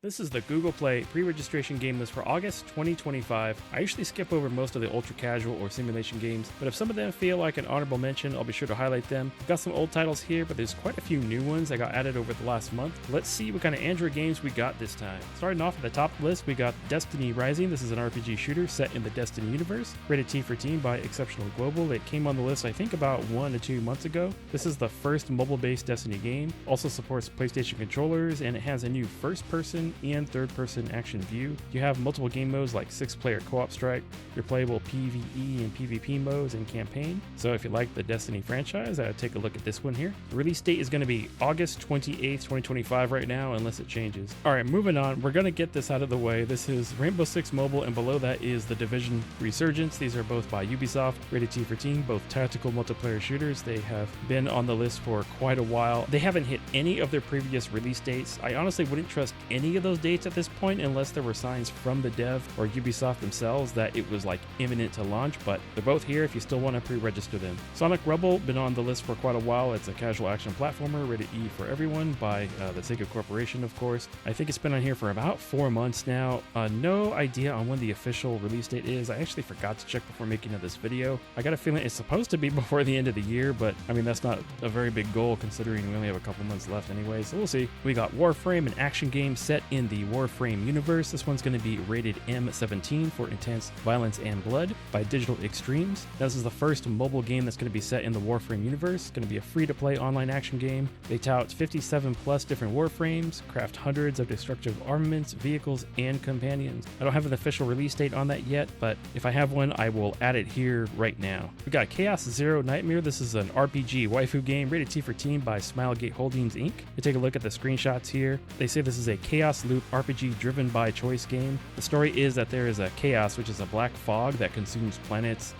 This is the Google Play pre-registration game list for August 2025. I usually skip over most of the ultra casual or simulation games, but if some of them feel like an honorable mention, I'll be sure to highlight them. I've got some old titles here, but there's quite a few new ones that got added over the last month. Let's see what kind of Android games we got this time. Starting off at the top of the list, we got Destiny Rising. This is an RPG shooter set in the Destiny universe, rated T for Teen by Exceptional Global. It came on the list I think about 1 to 2 months ago. This is the first mobile-based Destiny game. Also supports PlayStation controllers, and it has a new first-person and third-person action view. You have multiple game modes like 6-player co-op strike, your playable PvE and PvP modes, and campaign. So if you like the Destiny franchise, I'd take a look at this one here. The release date is going to be August 28th, 2025 right now, unless it changes. Alright, moving on. We're going to get this out of the way. This is Rainbow Six Mobile, and below that is The Division Resurgence. These are both by Ubisoft, rated T for Teen, both tactical multiplayer shooters. They have been on the list for quite a while. They haven't hit any of their previous release dates. I honestly wouldn't trust any of those dates at this point unless there were signs from the dev or Ubisoft themselves that it was like imminent to launch, but they're both here if you still want to pre-register them. Sonic Rebel, been on the list for quite a while. It's a casual action platformer rated E for everyone by the Sega Corporation, of course. I think it's been on here for about 4 months now. No idea on when the official release date is. I actually forgot to check before making this video. I got a feeling it's supposed to be before the end of the year, but I mean that's not a very big goal considering we only have a couple months left anyway, so we'll see. We got Warframe, an action game set in the Warframe universe. This one's going to be rated M17 for intense violence and blood by Digital Extremes. Now, this is the first mobile game that's going to be set in the Warframe universe. It's going to be a free-to-play online action game. They tout 57 plus different Warframes, craft hundreds of destructive armaments, vehicles, and companions. I don't have an official release date on that yet, but if I have one, I will add it here right now. We got Chaos Zero Nightmare. This is an RPG waifu game rated T for Teen by Smilegate Holdings Inc. You take a look at the screenshots here. They say this is a chaos loop RPG driven by choice game. The story is that there is a chaos, which is a black fog that consumes planets,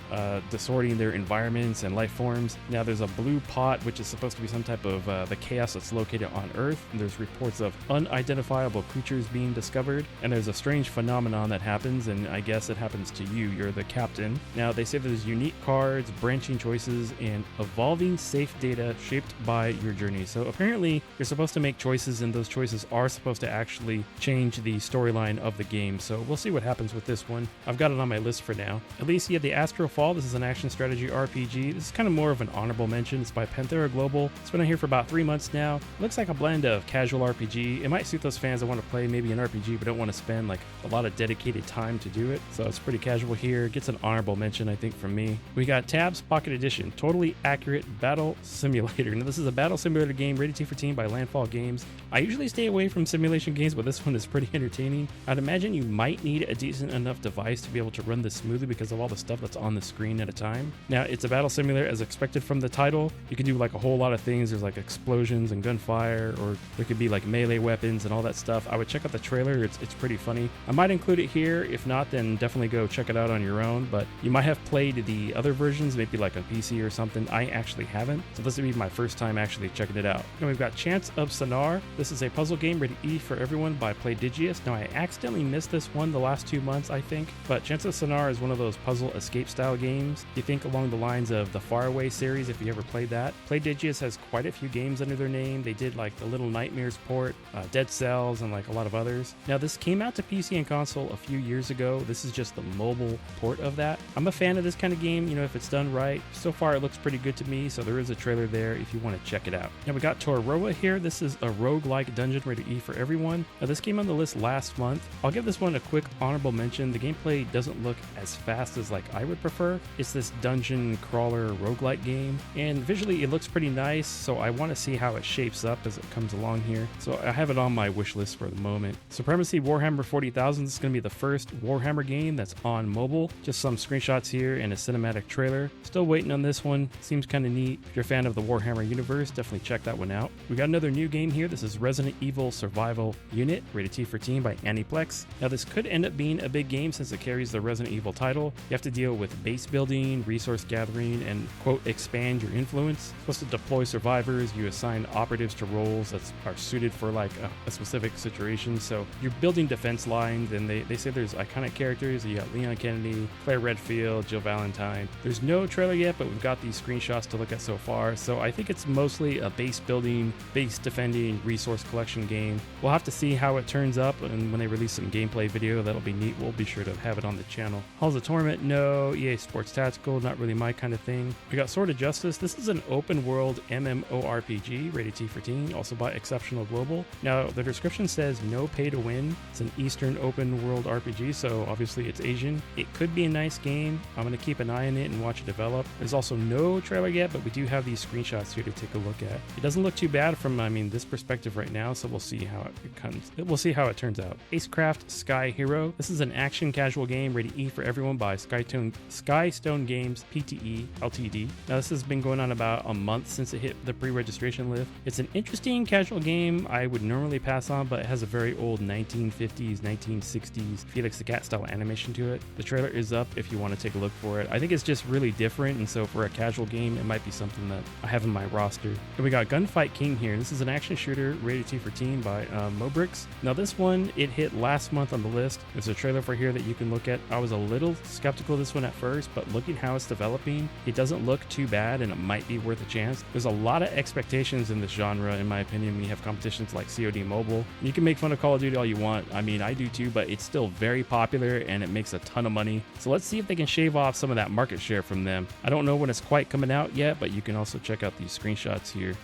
distorting their environments and life forms. Now there's a blue pot, which is supposed to be some type of the chaos that's located on Earth. And there's reports of unidentifiable creatures being discovered, and there's a strange phenomenon that happens, and I guess it happens to you. You're the captain. Now they say there's unique cards, branching choices, and evolving safe data shaped by your journey. So apparently you're supposed to make choices, and those choices are supposed to actually change the storyline of the game. So we'll see what happens with this one. I've got it on my list for now. Elysia the Astral Fall. This is an action strategy RPG. This is kind of more of an honorable mention. It's by Panthera Global. It's been on here for about 3 months now. Looks like a blend of casual RPG. It might suit those fans that want to play maybe an RPG but don't want to spend like a lot of dedicated time to do it. So it's pretty casual here. Gets an honorable mention, I think, from me. We got Tabs Pocket Edition, totally accurate battle simulator. Now this is a battle simulator game rated T for Teen by Landfall Games. I usually stay away from simulation games, but this one is pretty entertaining. I'd imagine you might need a decent enough device to be able to run this smoothly because of all the stuff that's on the screen at a time. Now it's a battle simulator as expected from the title. You can do like a whole lot of things. There's like explosions and gunfire, or there could be like melee weapons and all that stuff. I would check out the trailer. It's pretty funny. I might include it here. If not, then definitely go check it out on your own, but you might have played the other versions, maybe like on PC or something. I actually haven't, so this would be my first time actually checking it out. Then we've got Chance of Sonar. This is a puzzle game rated E for everyone by Playdigious. Now I accidentally missed this one the last 2 months, I think, but Chance of Sonar is one of those puzzle escape style games. You think along the lines of the Faraway series if you ever played that. Playdigious has quite a few games under their name. They did like the Little Nightmares port, Dead Cells, and like a lot of others. Now this came out to PC and console a few years ago. This is just the mobile port of that. I'm a fan of this kind of game, you know, if it's done right. So far it looks pretty good to me, so there is a trailer there if you want to check it out. Now we got Toroa here. This is a roguelike dungeon rated E for everyone. Now this came on the list last month. I'll give this one a quick honorable mention. The gameplay doesn't look as fast as like I would prefer. It's this dungeon crawler roguelike game, and visually it looks pretty nice, so I want to see how it shapes up as it comes along here. So I have it on my wish list for the moment. Supremacy Warhammer 40,000. This is going to be the first Warhammer game that's on mobile. Just some screenshots here and a cinematic trailer. Still waiting on this one. Seems kind of neat. If you're a fan of the Warhammer universe, definitely check that one out. We got another new game here. This is Resident Evil Survival Unit, rated T for Teen by Aniplex. Now this could end up being a big game since it carries the Resident Evil title. You have to deal with base building, resource gathering, and quote, expand your influence. You're supposed to deploy survivors. You assign operatives to roles that are suited for like a specific situation. So you're building defense lines, and they say there's iconic characters. You got Leon Kennedy, Claire Redfield, Jill Valentine. There's no trailer yet, but we've got these screenshots to look at so far. So I think it's mostly a base building, base defending, resource collection game. We'll have to see how it turns up, and when they release some gameplay video, that'll be neat. We'll be sure to have it on the channel. Halls of Torment, no. EA Sports Tactical, not really my kind of thing. We got Sword of Justice. This is an open world MMORPG, rated T for teen, also by Exceptional Global. Now, the description says no pay to win. It's an Eastern open world RPG, so obviously it's Asian. It could be a nice game. I'm going to keep an eye on it and watch it develop. There's also no trailer yet, but we do have these screenshots here to take a look at. It doesn't look too bad from, this perspective right now, so we'll see how it comes. We'll see how it turns out. Acecraft Sky Hero. This is an action casual game rated E for everyone by Skystone Games Pte Ltd. Now, this has been going on about a month since it hit the pre-registration list. It's an interesting casual game I would normally pass on, but it has a very old 1950s, 1960s Felix the Cat style animation to it. The trailer is up if you want to take a look for it. I think it's just really different, and so for a casual game, it might be something that I have in my roster. And we got Gunfight King here. This is an action shooter rated T for teen by Mobrix. Now, this one, it hit last month on the list. There's a trailer for here that you can look at. I was a little skeptical of this one at first, but looking how it's developing, it doesn't look too bad, and it might be worth a chance. There's a lot of expectations in this genre, in my opinion, when you have competitions like COD Mobile. You can make fun of Call of Duty all you want. I do too, but it's still very popular, and it makes a ton of money. So let's see if they can shave off some of that market share from them. I don't know when it's quite coming out yet, but you can also check out these screenshots here.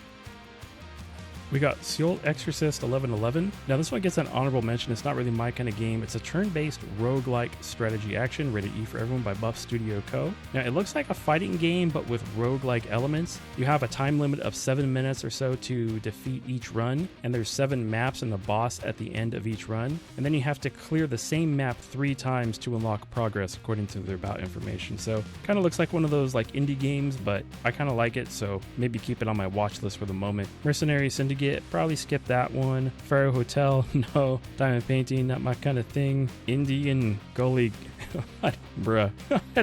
We got Seoul Exorcist 1111. Now, this one gets an honorable mention. It's not really my kind of game. It's a turn-based roguelike strategy action, rated E for everyone by Buff Studio Co. Now, it looks like a fighting game, but with roguelike elements. You have a time limit of 7 minutes or so to defeat each run, and there's 7 maps and a boss at the end of each run. And then you have to clear the same map 3 times to unlock progress, according to their about information. So, kind of looks like one of those like indie games, but I kind of like it, so maybe keep it on my watch list for the moment. Mercenary Syndicate, probably skip that one. Pharaoh Hotel, no. Diamond Painting, not my kind of thing. Indian Gully, bruh. I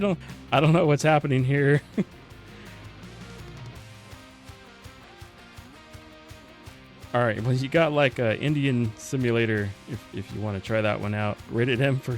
don't know what's happening here. All right, well, you got like a Indian Simulator if you want to try that one out. Rated M for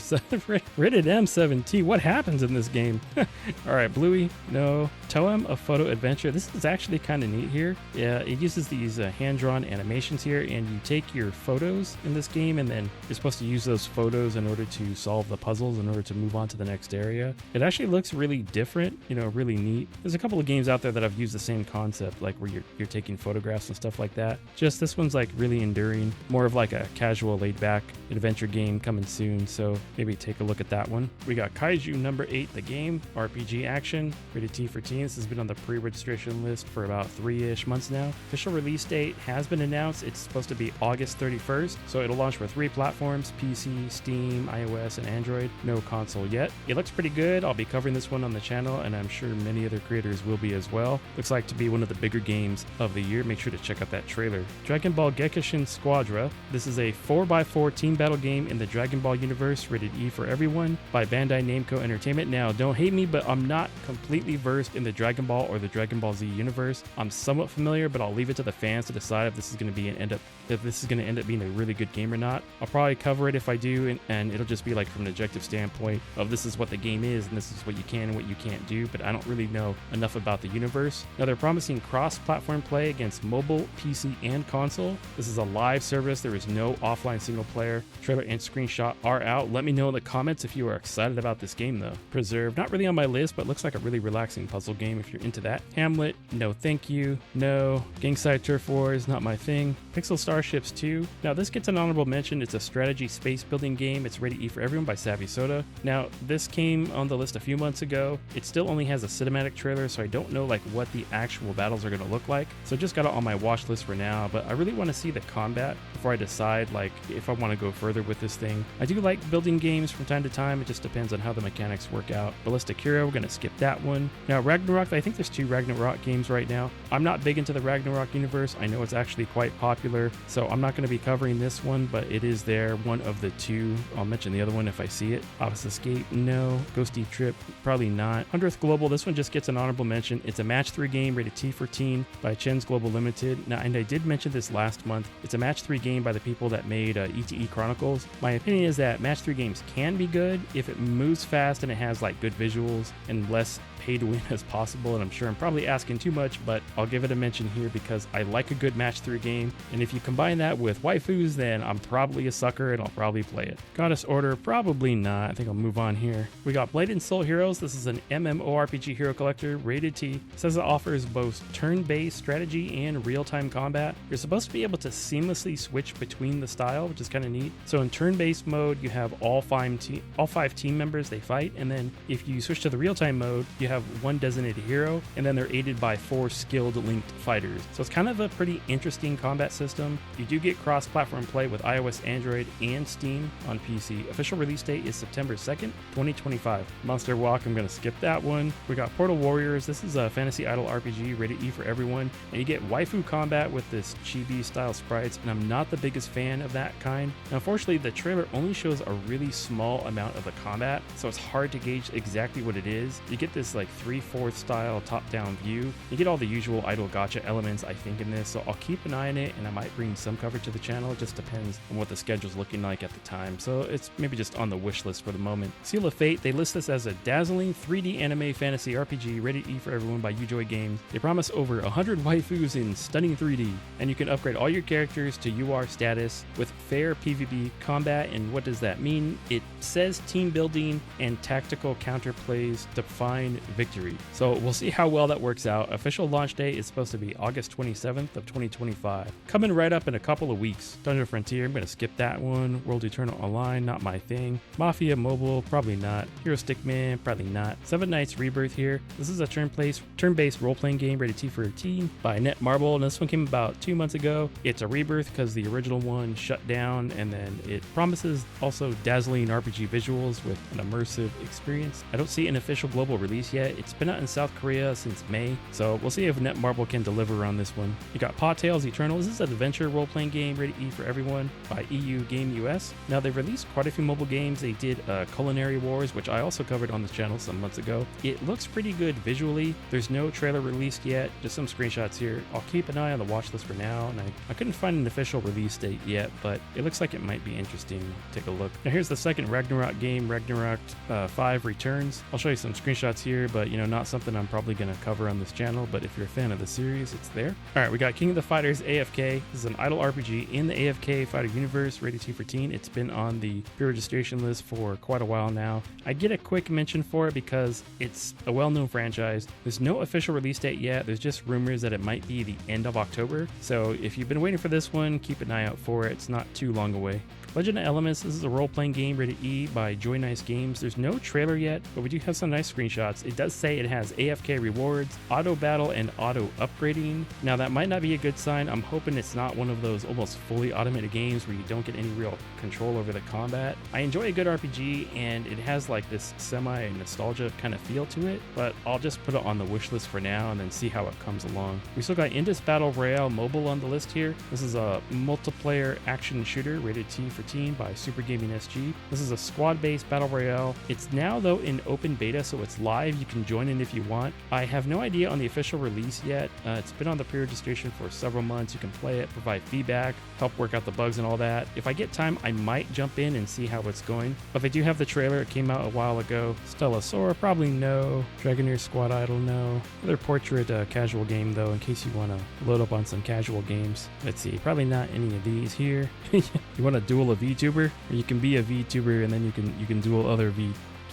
rated M7T. What happens in this game? All right, Bluey, no. Toem, a photo adventure. This is actually kind of neat here. Yeah, it uses these hand-drawn animations here, and you take your photos in this game, and then you're supposed to use those photos in order to solve the puzzles, in order to move on to the next area. It actually looks really different, really neat. There's a couple of games out there that have used the same concept, like where you're taking photographs and stuff like that. Just this one's like really enduring, more of like a casual laid-back adventure game coming soon, so maybe take a look at that one. We got Kaiju number 8, the game, RPG action, rated T for teen. This has been on the pre-registration list for about 3-ish months now. Official release date has been announced. It's supposed to be August 31st, so it'll launch for 3 platforms, PC, Steam, iOS, and Android. No console yet. It looks pretty good. I'll be covering this one on the channel, and I'm sure many other creators will be as well. Looks like to be one of the bigger games of the year. Make sure to check out that trailer. Dragon Ball Gekishin Squadra. This is a 4x4 team battle game in the Dragon Ball universe, rated E for everyone by Bandai Namco Entertainment. Now, don't hate me, but I'm not completely versed in the Dragon Ball or the Dragon Ball Z universe. I'm somewhat familiar, but I'll leave it to the fans to decide if this is going to end up being a really good game or not. I'll probably cover it if I do, and it'll just be like from an objective standpoint of this is what the game is and this is what you can and what you can't do, but I don't really know enough about the universe. Now, they're promising cross-platform play against mobile, PC, and console. This is a live service. There is no offline single player. Trailer and screenshot are out. Let me know in the comments if you are excited about this game though. Preserve, not really on my list, but looks like a really relaxing puzzle game if you're into that. Hamlet, no thank you. No. Gangside Turf Wars, not my thing. Pixel Starships 2. Now, this gets an honorable mention. It's a strategy space building game. It's rated E for everyone by Savvy Soda. Now, this came on the list a few months ago. It still only has a cinematic trailer, so I don't know like what the actual battles are going to look like. So just got it on my watch list for now, but I really want to see the combat before I decide like if I want to go further with this thing. I do like building games from time to time. It just depends on how the mechanics work out. Ballistic Hero, we're going to skip that one. Now, Ragnarok, I think there's 2 Ragnarok games right now. I'm not big into the Ragnarok universe. I know it's actually quite popular, so I'm not going to be covering this one, but it is there, one of the 2. I'll mention the other one if I see it. Office Escape, no. Ghosty Trip, probably not. 100th Global, this one just gets an honorable mention. It's a match 3 game rated T for teen by Chen's Global Limited. Now, and I did mention this this last month. It's a match 3 game by the people that made ETE Chronicles. My opinion is that match 3 games can be good if it moves fast and it has like good visuals and less pay to win as possible, and I'm sure I'm probably asking too much, but I'll give it a mention here because I like a good match 3 game, and if you combine that with waifus, then I'm probably a sucker and I'll probably play it. Goddess Order, probably not. I think I'll move on here. We got Blade and Soul Heroes. This is an MMORPG hero collector, rated T. It says it offers both turn-based strategy and real-time combat. You're supposed to be able to seamlessly switch between the style, which is kind of neat. So in turn-based mode, you have all 5 team members, they fight, and then if you switch to the real-time mode, you have one designated hero, and then they're aided by 4 skilled linked fighters. So it's kind of a pretty interesting combat system. You do get cross-platform play with iOS, Android, and Steam on PC. Official release date is September 2nd, 2025. Monster Walk, I'm going to skip that one. We got Portal Warriors. This is a fantasy idol RPG, rated E for everyone, and you get waifu combat with this chibi style sprites, and I'm not the biggest fan of that kind. Now, unfortunately, the trailer only shows a really small amount of the combat, so it's hard to gauge exactly what it is. You get this like 3/4 style top-down view. You get all the usual idol gacha elements, I think, in this, so I'll keep an eye on it, and I might bring some coverage to the channel. It just depends on what the schedule's looking like at the time, so it's maybe just on the wish list for the moment. Seal of Fate, they list this as a dazzling 3D anime fantasy RPG, rated E for everyone by Ujoy Games. They promise over 100 waifus in stunning 3D, and you can upgrade all your characters to UR status with fair PvP combat. And what does that mean? It says team building and tactical counterplays define victory. So we'll see how well that works out. Official launch date is supposed to be August 27th of 2025. Coming right up in a couple of weeks. Dungeon Frontier, I'm going to skip that one. World Eternal Online, not my thing. Mafia Mobile, probably not. Hero Stickman, probably not. Seven Knights Rebirth here. This is a turn-based role-playing game rated T for a teen by Netmarble, and this one came about 2 months ago. It's a rebirth because the original one shut down, and then it promises also dazzling RPG visuals with an immersive experience. I don't see an official global release yet. It's been out in South Korea since May, so we'll see if Netmarble can deliver on this one. You got Paw Tales Eternal. This is an adventure role-playing game rated E for everyone by EU Game US. Now, they've released quite a few mobile games. They did Culinary Wars, which I also covered on this channel some months ago. It looks pretty good visually. There's no trailer released yet, just some screenshots here. I'll keep an eye on the watch list for now, and I couldn't find an official release date yet, but it looks like it might be interesting. Take a look. Now here's the second Ragnarok game, Ragnarok 5 Returns. I'll show you some screenshots here, but not something I'm probably going to cover on this channel, but if you're a fan of the series, it's there. All right, we got King of the Fighters AFK. This is an idle RPG in the AFK fighter universe, rated T for teen. It's been on the pre-registration list for quite a while now. I get a quick mention for it because it's a well-known franchise. There's no official release date yet. There's just rumors that it might be the end of October. So if you've been waiting for this one, keep an eye out for it. It's not too long away. Legend of Elements, this is a role-playing game rated E by Joy Nice Games. There's no trailer yet, but we do have some nice screenshots. It does say it has AFK rewards, auto battle, and auto upgrading. Now that might not be a good sign. I'm hoping it's not one of those almost fully automated games where you don't get any real control over the combat. I enjoy a good RPG, and it has like this semi-nostalgia kind of feel to it, but I'll just put it on the wish list for now and then see how it comes along. We still got Indus Battle Royale Mobile on the list here. This is a multiplayer action shooter rated T for teen by Super Gaming SG. This is a squad-based battle royale. It's now though in open beta, so it's live. You can join in if you want. I have no idea on the official release yet. It's been on the pre-registration for several months. You can play it, provide feedback, help work out the bugs and all that. If I get time, I might jump in and see how it's going. But they do have the trailer. It came out a while ago. Stella Sora, probably no. Dragoneer Squad Idol, no. Another portrait casual game though, in case you want to load up on some casual games. Let's see, probably not any of these here. You want to duel a VTuber? Or you can be a VTuber and then you can duel other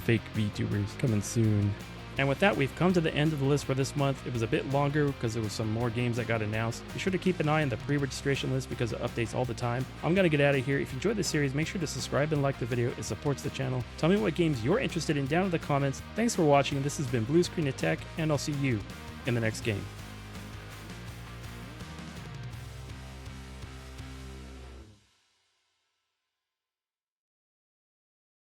fake VTubers. Coming soon. And with that, we've come to the end of the list for this month. It was a bit longer because there was some more games that got announced. Be sure to keep an eye on the pre-registration list because it updates all the time. I'm going to get out of here. If you enjoyed this series, make sure to subscribe and like the video. It supports the channel. Tell me what games you're interested in down in the comments. Thanks for watching. This has been Blue Screen of Tech, and I'll see you in the next game.